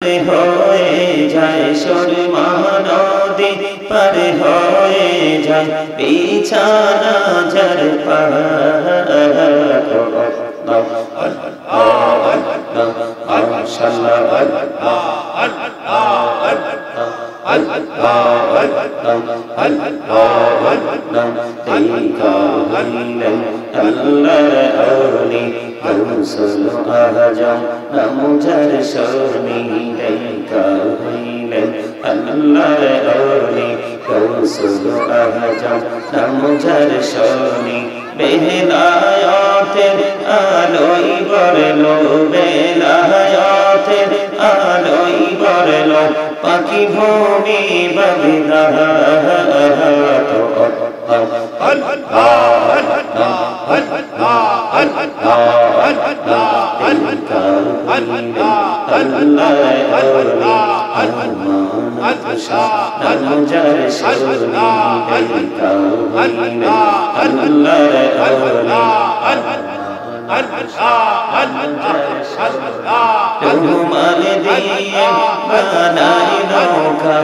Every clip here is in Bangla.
হয়ে যায় সুরমা নদী পার হয়ে যায় বিছানা যার নামুজার শরণি দেখা হইলেন আল্লাহর ওলি কৌসুল আজম নামুজার শরণি বেলায়াতের আলোই বরলো বেলায়াতের আলোই বরলো পাখি ভূমি বগলা রুমাল দিয়ে বানাই নৌকা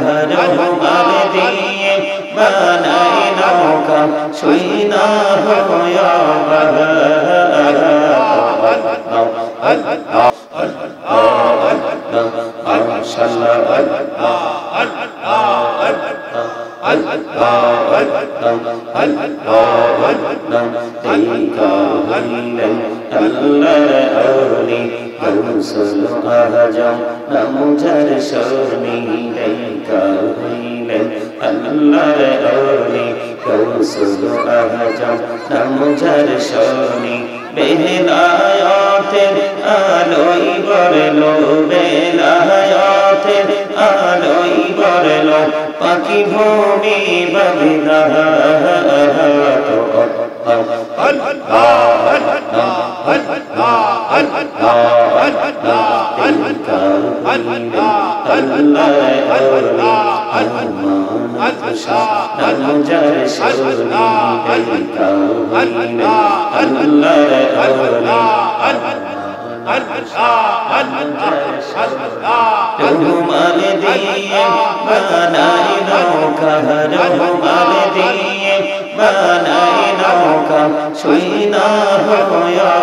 রুমাল দিয়ে বানাই নৌকা শুই না হয়া নামুজার শরণি দেখা হইলেন আল্লাহর ওলি কৌসুল আজম নামুজার শরণি বেলায়াতের আলোই বরলো বেলায়াতের আলোই বরলো পাখি ভূমি বগলা নামুজার শরণি দেখা হইলেন রুমাল দিয়ে বানাই নৌকা রুমাল দিয়ে বানাই নৌকা শুই না হয়া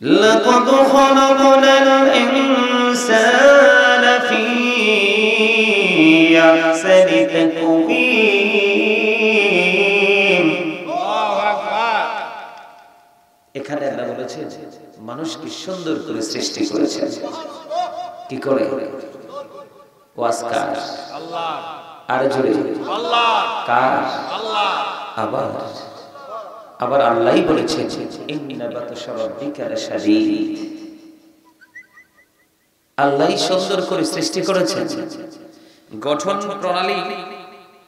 لقد خلقنا الإنسان في أحسن تقويم এখানে আল্লাহ বলেছেন মানুষকে সুন্দর করে সৃষ্টি করেছেন কি করে ওয়াসকার আল্লাহ আর জোরে আল্লাহ কার আল্লাহ আবার আল্লাহই বলেছেন ইন্না বাতাশা রাব্বিকা লাশাদীদ আল্লাহই সুন্দর করে সৃষ্টি করেছেন গঠন প্রণালী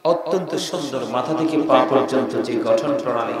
অত্যন্ত সুন্দর মাথা থেকে পা পর্যন্ত যে গঠন প্রণালী